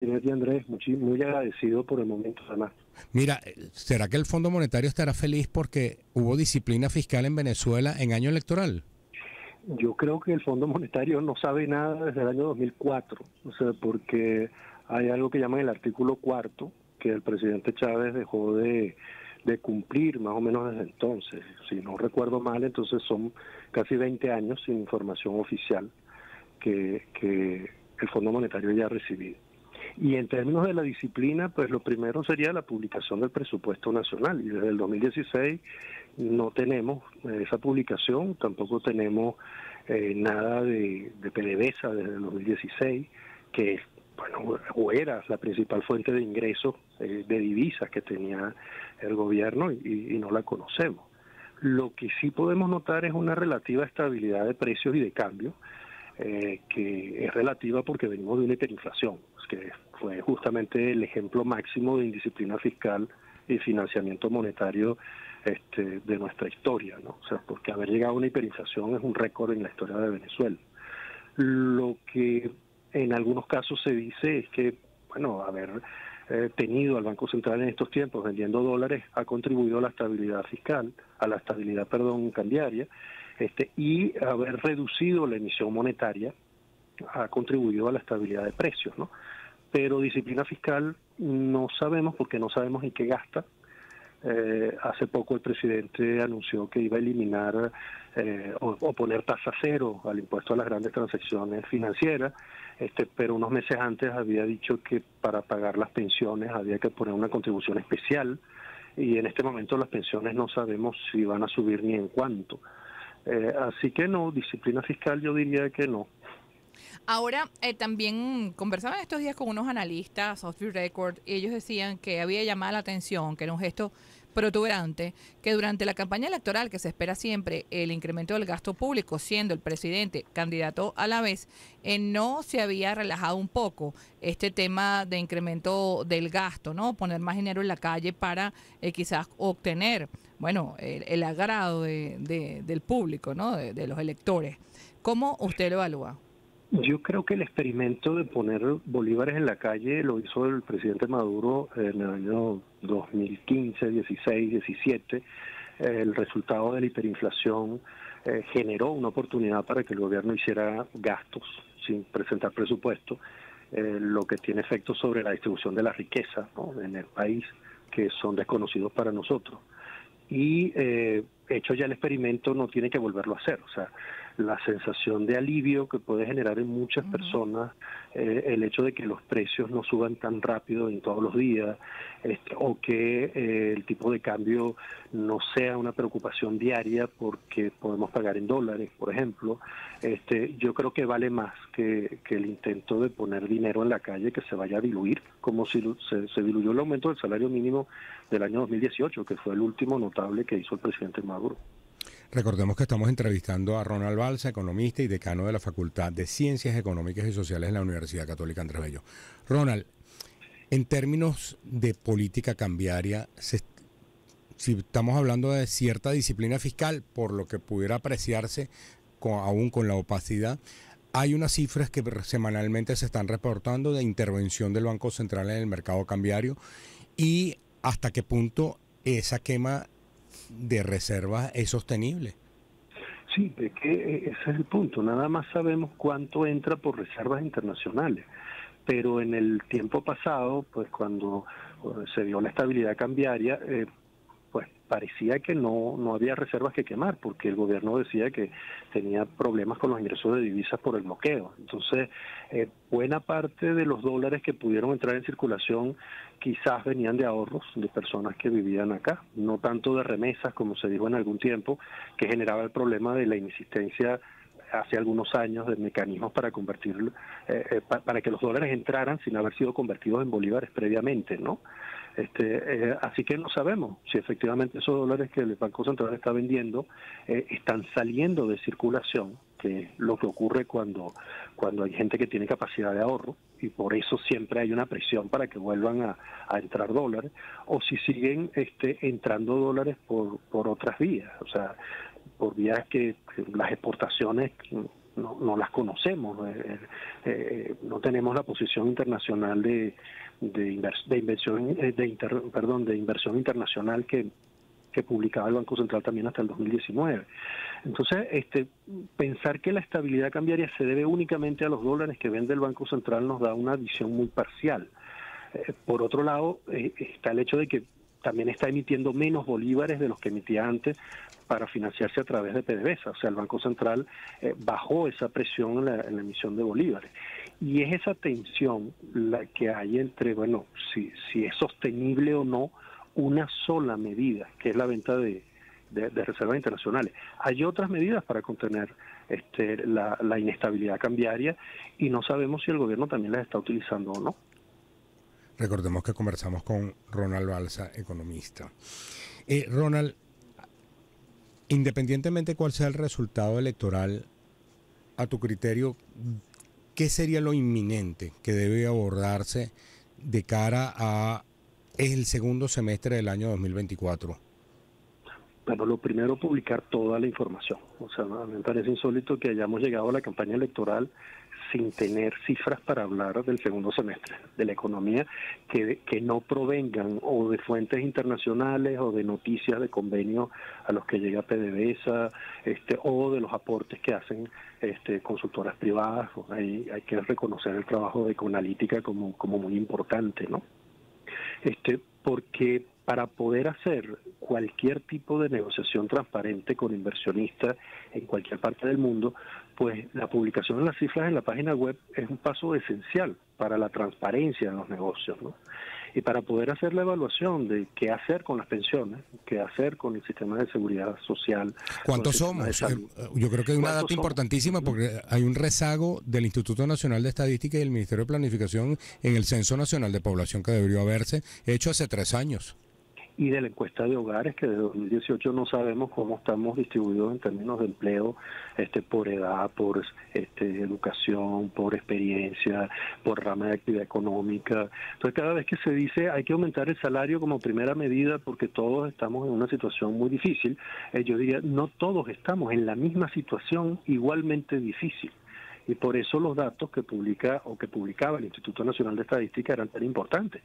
Y Andrés, muy agradecido por el momento, además. Mira, ¿será que el Fondo Monetario estará feliz porque hubo disciplina fiscal en Venezuela en año electoral? Yo creo que el Fondo Monetario no sabe nada desde el año 2004, o sea, porque hay algo que llaman el artículo cuarto, que el presidente Chávez dejó de cumplir más o menos desde entonces. Si no recuerdo mal, entonces son casi 20 años sin información oficial que el Fondo Monetario ya ha recibido. Y en términos de la disciplina, pues lo primero sería la publicación del presupuesto nacional. Y desde el 2016 no tenemos esa publicación, tampoco tenemos nada de PDVSA desde el 2016, que bueno, o era la principal fuente de ingresos de divisas que tenía el gobierno y no la conocemos. Lo que sí podemos notar es una relativa estabilidad de precios y de cambio, que es relativa porque venimos de una hiperinflación, que fue justamente el ejemplo máximo de indisciplina fiscal y financiamiento monetario de nuestra historia, ¿no? O sea, porque haber llegado a una hiperinflación es un récord en la historia de Venezuela. Lo que en algunos casos se dice es que, bueno, haber tenido al Banco Central en estos tiempos vendiendo dólares ha contribuido a la estabilidad fiscal, a la estabilidad, perdón, cambiaria, y haber reducido la emisión monetaria ha contribuido a la estabilidad de precios, ¿no? Pero disciplina fiscal no sabemos porque no sabemos en qué gasta. Hace poco el presidente anunció que iba a eliminar o poner tasa cero al impuesto a las grandes transacciones financieras, pero unos meses antes había dicho que para pagar las pensiones había que poner una contribución especial y en este momento las pensiones no sabemos si van a subir ni en cuánto. Así que no, disciplina fiscal yo diría que no. Ahora, también conversaba en estos días con unos analistas, Off the Record, y ellos decían que había llamado la atención, que era un gesto protuberante, que durante la campaña electoral, que se espera siempre el incremento del gasto público, siendo el presidente candidato a la vez, no se había relajado un poco este tema de incremento del gasto, ¿no? Poner más dinero en la calle para quizás obtener, bueno, el agrado del público, ¿no? De los electores. ¿Cómo usted lo evalúa? Yo creo que el experimento de poner bolívares en la calle lo hizo el presidente Maduro en el año 2015, 16, 17. El resultado de la hiperinflación generó una oportunidad para que el gobierno hiciera gastos sin presentar presupuesto, lo que tiene efectos sobre la distribución de la riqueza, ¿no?, en el país, que son desconocidos para nosotros. Y hecho ya el experimento no tiene que volverlo a hacer, o sea, la sensación de alivio que puede generar en muchas personas el hecho de que los precios no suban tan rápido en todos los días, o que el tipo de cambio no sea una preocupación diaria porque podemos pagar en dólares, por ejemplo, yo creo que vale más que el intento de poner dinero en la calle que se vaya a diluir, como si se diluyó el aumento del salario mínimo del año 2018, que fue el último notable que hizo el presidente Maduro. Recordemos que estamos entrevistando a Ronald Balsa, economista y decano de la Facultad de Ciencias Económicas y Sociales en la Universidad Católica Andrés Bello. Ronald, en términos de política cambiaria, si estamos hablando de cierta disciplina fiscal, por lo que pudiera apreciarse aún con la opacidad, hay unas cifras que semanalmente se están reportando de intervención del Banco Central en el mercado cambiario y hasta qué punto esa quema de reservas es sostenible. Sí, es que ese es el punto. Nada más sabemos cuánto entra por reservas internacionales. Pero en el tiempo pasado, pues cuando se dio la estabilidad cambiaria, pues parecía que no había reservas que quemar, porque el gobierno decía que tenía problemas con los ingresos de divisas por el bloqueo. Entonces, buena parte de los dólares que pudieron entrar en circulación quizás venían de ahorros de personas que vivían acá, no tanto de remesas, como se dijo en algún tiempo, que generaba el problema de la inexistencia hace algunos años de mecanismos para convertir, para que los dólares entraran sin haber sido convertidos en bolívares previamente, ¿no? Así que no sabemos si efectivamente esos dólares que el Banco Central está vendiendo están saliendo de circulación, que es lo que ocurre cuando hay gente que tiene capacidad de ahorro, y por eso siempre hay una presión para que vuelvan a entrar dólares, o si siguen entrando dólares por otras vías, o sea, por vías que las exportaciones no las conocemos, no tenemos la posición internacional de inversión internacional que publicaba el Banco Central también hasta el 2019. Entonces, pensar que la estabilidad cambiaria se debe únicamente a los dólares que vende el Banco Central nos da una visión muy parcial. Por otro lado, está el hecho de que también está emitiendo menos bolívares de los que emitía antes para financiarse a través de PDVSA. O sea, el Banco Central bajó esa presión en la emisión de bolívares. Y es esa tensión la que hay entre, bueno, si es sostenible o no una sola medida, que es la venta de reservas internacionales. Hay otras medidas para contener la inestabilidad cambiaria y no sabemos si el gobierno también las está utilizando o no. Recordemos que conversamos con Ronald Balsa, economista. Ronald, independientemente cuál sea el resultado electoral, a tu criterio, ¿qué sería lo inminente que debe abordarse de cara a el segundo semestre del año 2024? Bueno, lo primero, publicar toda la información. O sea, me parece insólito que hayamos llegado a la campaña electoral sin tener cifras para hablar del segundo semestre de la economía que no provengan o de fuentes internacionales o de noticias de convenios a los que llega PDVSA o de los aportes que hacen consultoras privadas. Hay que reconocer el trabajo de Econalítica como muy importante, ¿no? Porque para poder hacer cualquier tipo de negociación transparente con inversionistas en cualquier parte del mundo, pues la publicación de las cifras en la página web es un paso esencial para la transparencia en los negocios, ¿no? Y para poder hacer la evaluación de qué hacer con las pensiones, qué hacer con el sistema de seguridad social. ¿Cuántos somos? Yo creo que hay una data importantísima porque hay un rezago del Instituto Nacional de Estadística y del Ministerio de Planificación en el Censo Nacional de Población que debería haberse hecho hace 3 años. Y de la encuesta de hogares, que de 2018 no sabemos cómo estamos distribuidos en términos de empleo, por edad, por educación, por experiencia, por rama de actividad económica. Entonces, cada vez que se dice hay que aumentar el salario como primera medida porque todos estamos en una situación muy difícil, yo diría, no todos estamos en la misma situación igualmente difícil. Y por eso los datos que publicaba el Instituto Nacional de Estadística eran tan importantes,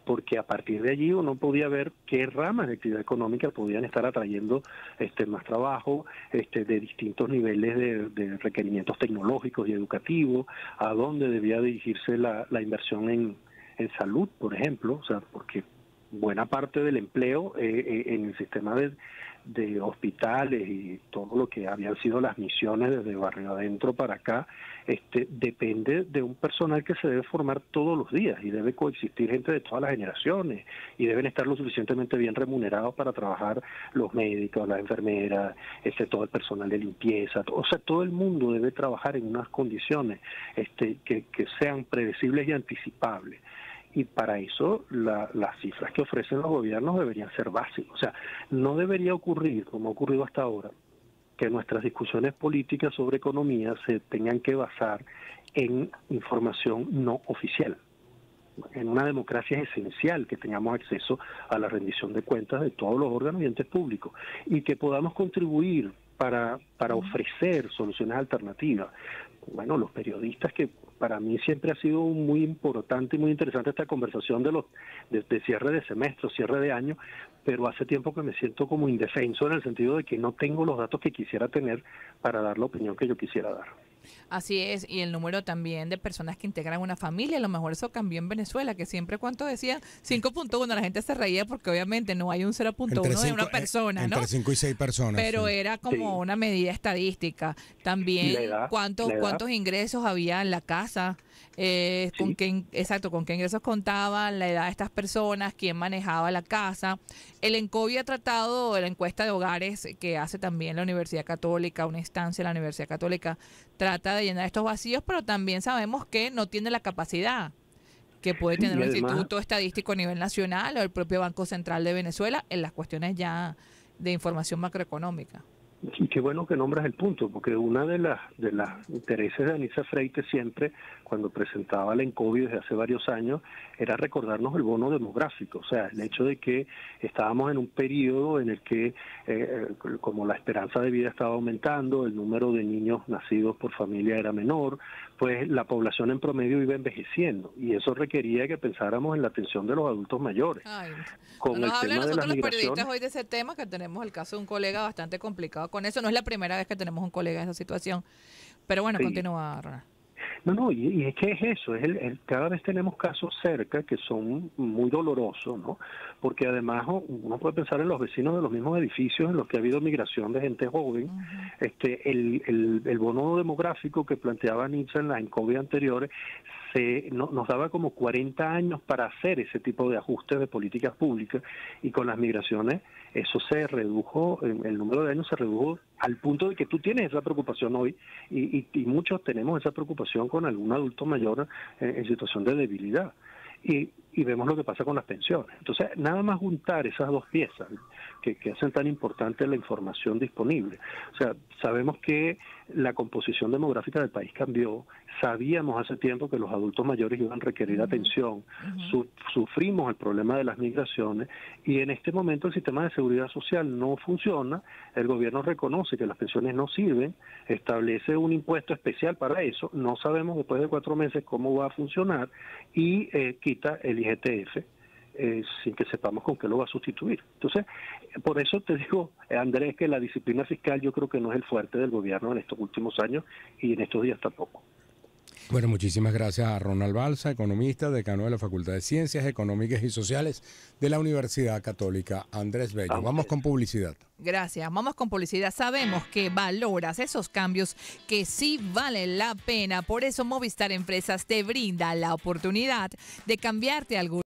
porque a partir de allí uno podía ver qué ramas de actividad económica podían estar atrayendo más trabajo, de distintos niveles de requerimientos tecnológicos y educativos, a dónde debía dirigirse la inversión en salud, por ejemplo, o sea, porque buena parte del empleo en el sistema de hospitales y todo lo que habían sido las misiones desde Barrio Adentro para acá, depende de un personal que se debe formar todos los días y debe coexistir gente de todas las generaciones y deben estar lo suficientemente bien remunerados para trabajar los médicos, las enfermeras, todo el personal de limpieza, o sea, todo el mundo debe trabajar en unas condiciones que sean predecibles y anticipables. Y para eso las cifras que ofrecen los gobiernos deberían ser básicas. O sea, no debería ocurrir, como ha ocurrido hasta ahora, que nuestras discusiones políticas sobre economía se tengan que basar en información no oficial. En una democracia es esencial que tengamos acceso a la rendición de cuentas de todos los órganos y entes públicos y que podamos contribuir para ofrecer soluciones alternativas. Bueno, los periodistas, que para mí siempre ha sido muy importante y muy interesante esta conversación de cierre de semestre, cierre de año, pero hace tiempo que me siento como indefenso en el sentido de que no tengo los datos que quisiera tener para dar la opinión que yo quisiera dar. Así es, y el número también de personas que integran una familia, a lo mejor eso cambió en Venezuela, que siempre, ¿cuánto decían? 5.1, la gente se reía porque obviamente no hay un 0.1 de una persona, ¿no? Entre 5 y 6 personas. Pero sí, era como una medida estadística. También, ¿cuántos ingresos había en la casa? Con qué ingresos contaban, la edad de estas personas, quién manejaba la casa. El ENCOVI ha tratado, la encuesta de hogares que hace también la Universidad Católica, una instancia de la Universidad Católica, trata de llenar estos vacíos, pero también sabemos que no tiene la capacidad que puede tener un instituto estadístico a nivel nacional o el propio Banco Central de Venezuela en las cuestiones ya de información macroeconómica. Y qué bueno que nombras el punto, porque una de las intereses de Anissa Freite siempre, cuando presentaba la ENCOVI desde hace varios años, era recordarnos el bono demográfico, o sea, el hecho de que estábamos en un periodo en el que, como la esperanza de vida estaba aumentando, el número de niños nacidos por familia era menor, pues la población en promedio iba envejeciendo, y eso requería que pensáramos en la atención de los adultos mayores. Ay, Con no el nos hablan tema de las nosotros los periodistas migraciones. hoy de ese tema, que tenemos el caso de un colega bastante complicado con eso. No es la primera vez que tenemos un colega en esa situación. Pero bueno, Sí. continúa, Ronald. No, y es que es eso, cada vez tenemos casos cerca que son muy dolorosos, ¿no? Porque además uno puede pensar en los vecinos de los mismos edificios en los que ha habido migración de gente joven. El bono demográfico que planteaba Anissa en las ENCOVI anteriores nos daba como 40 años para hacer ese tipo de ajustes de políticas públicas, y con las migraciones eso se redujo, el número de años se redujo al punto de que tú tienes esa preocupación hoy, y muchos tenemos esa preocupación con algún adulto mayor en situación de debilidad. Y vemos lo que pasa con las pensiones. Entonces, nada más juntar esas dos piezas que hacen tan importante la información disponible. O sea, sabemos que la composición demográfica del país cambió, sabíamos hace tiempo que los adultos mayores iban a requerir atención, sufrimos el problema de las migraciones, y en este momento el sistema de seguridad social no funciona, el gobierno reconoce que las pensiones no sirven, establece un impuesto especial para eso, no sabemos después de 4 meses cómo va a funcionar, y quita el IGTF sin que sepamos con qué lo va a sustituir. Entonces, por eso te digo, Andrés, que la disciplina fiscal yo creo que no es el fuerte del gobierno en estos últimos años, y en estos días tampoco. Bueno, muchísimas gracias a Ronald Balsa, economista, decano de la Facultad de Ciencias Económicas y Sociales de la Universidad Católica Andrés Bello. Vamos con publicidad. Gracias. Vamos con publicidad. Sabemos que valoras esos cambios que sí valen la pena. Por eso Movistar Empresas te brinda la oportunidad de cambiarte algo